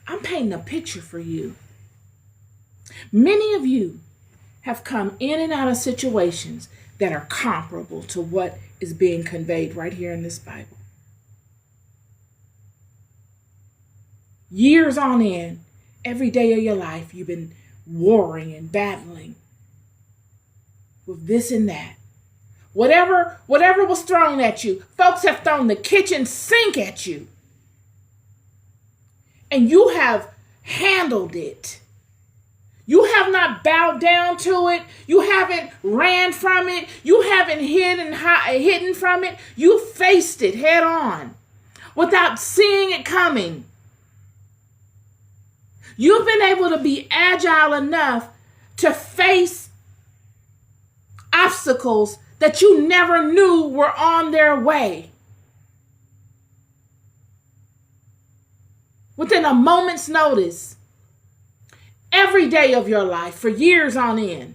I'm painting a picture for you. Many of you have come in and out of situations that are comparable to what is being conveyed right here in this Bible. Years on end, every day of your life, you've been warring and battling with this and that. Whatever was thrown at you, folks have thrown the kitchen sink at you. And you have handled it. You have not bowed down to it. You haven't ran from it. You haven't hidden from it. You faced it head on without seeing it coming. You've been able to be agile enough to face obstacles that you never knew were on their way. Within a moment's notice, every day of your life for years on end,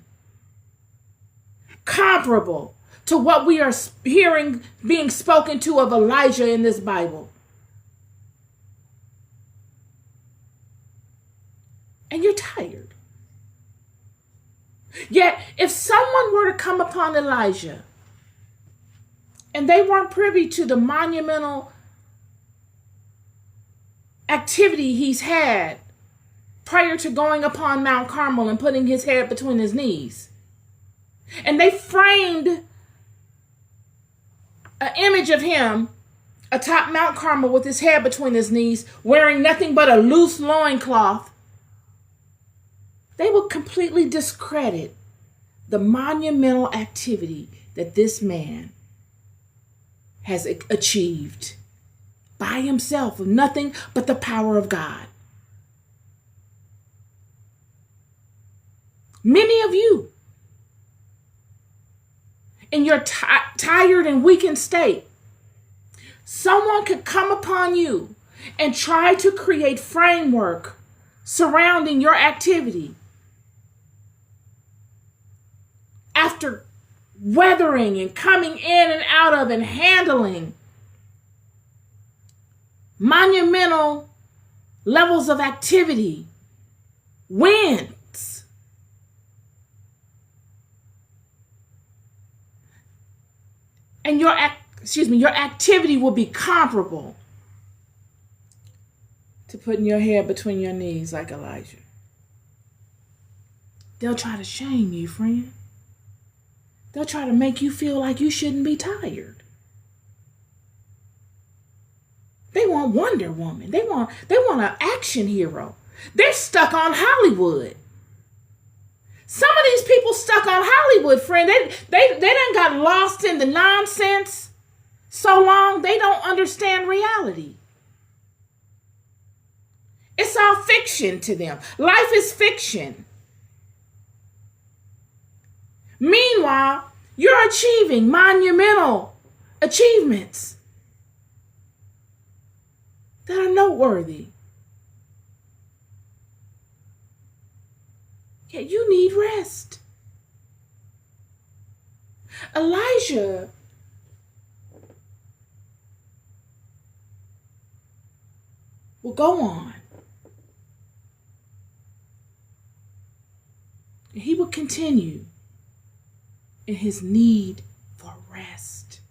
comparable to what we are hearing being spoken to of Elijah in this Bible. And you're tired. Yet, if someone were to come upon Elijah and they weren't privy to the monumental activity he's had prior to going upon Mount Carmel and putting his head between his knees, and they framed an image of him atop Mount Carmel with his head between his knees, wearing nothing but a loose loincloth, they would completely discredit the monumental activity that this man has achieved by himself with nothing but the power of God. Many of you, in your tired and weakened state, someone could come upon you and try to create framework surrounding your activity. After weathering and coming in and out of and handling monumental levels of activity, wins. And your activity will be comparable to putting your head between your knees like Elijah. They'll try to shame you, friend. They'll try to make you feel like you shouldn't be tired. They want Wonder Woman. They want an action hero. They're stuck on Hollywood. Some of these people stuck on Hollywood, friend. They done got lost in the nonsense so long they don't understand reality. It's all fiction to them. Life is fiction. Meanwhile, you're achieving monumental achievements that are noteworthy. Yet you need rest. Elijah will go on. He will continue in his need for rest.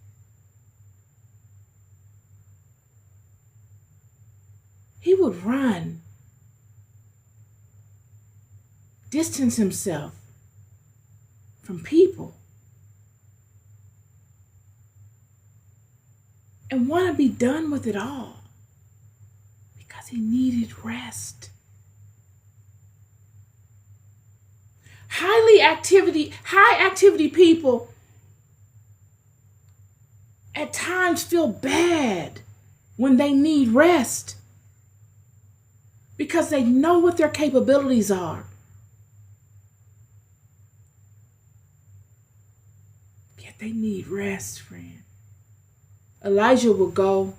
He would run, distance himself from people, and want to be done with it all because he needed rest. High activity people at times feel bad when they need rest because they know what their capabilities are. Yet they need rest, friend. Elijah will go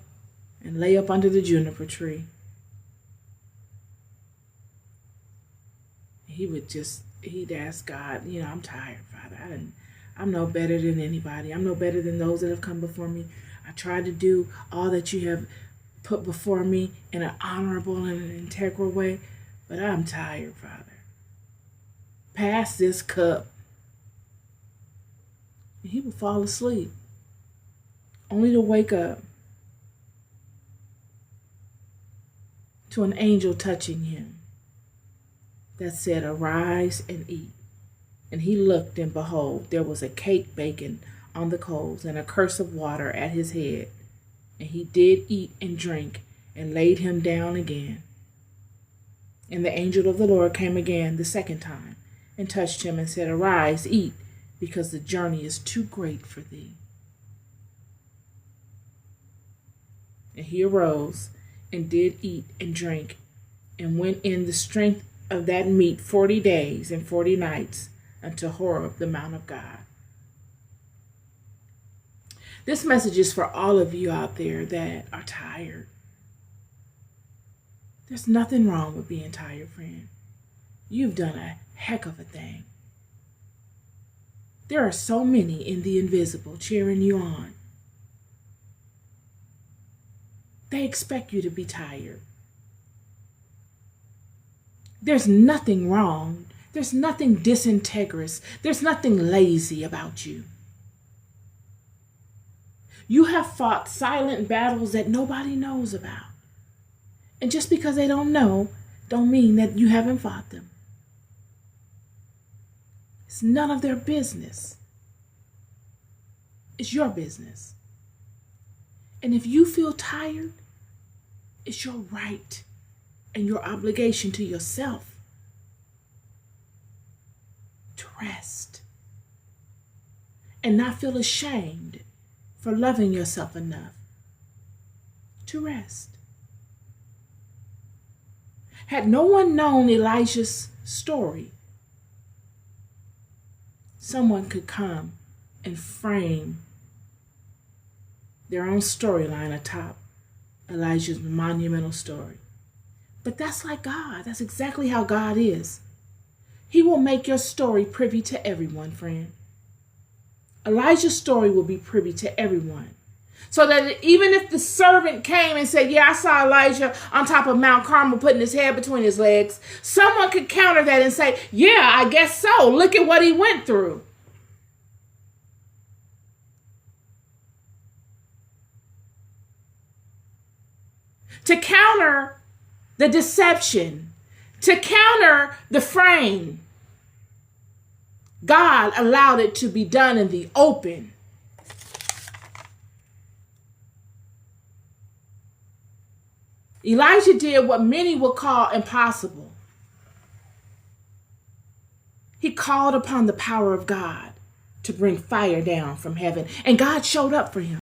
and lay up under the juniper tree. He'd ask God, I'm tired, Father. I'm no better than anybody. I'm no better than those that have come before me. I tried to do all that you have put before me in an honorable and an integral way. But I'm tired, Father. Pass this cup. And he would fall asleep, only to wake up to an angel touching him that said, "Arise and eat." And he looked, and behold, there was a cake baking on the coals, and a cruse of water at his head. And he did eat and drink, and laid him down again. And the angel of the Lord came again the second time, and touched him, and said, "Arise, eat, because the journey is too great for thee." And he arose, and did eat and drink, and went in the strength of that meat 40 days and 40 nights unto Horeb, the mount of God. This message is for all of you out there that are tired. There's nothing wrong with being tired, friend. You've done a heck of a thing. There are so many in the invisible cheering you on. They expect you to be tired. There's nothing wrong. There's nothing disintegrous. There's nothing lazy about you. You have fought silent battles that nobody knows about. And just because they don't know, don't mean that you haven't fought them. It's none of their business. It's your business. And if you feel tired, it's your right and your obligation to yourself to rest and not feel ashamed for loving yourself enough to rest. Had no one known Elijah's story, someone could come and frame their own storyline atop Elijah's monumental story. But that's like God. That's exactly how God is. He will make your story privy to everyone, friend. Elijah's story will be privy to everyone. So that even if the servant came and said, "Yeah, I saw Elijah on top of Mount Carmel putting his head between his legs," someone could counter that and say, "Yeah, I guess so. Look at what he went through." To counter the deception, to counter the frame, God allowed it to be done in the open. Elijah did what many would call impossible. He called upon the power of God to bring fire down from heaven, and God showed up for him.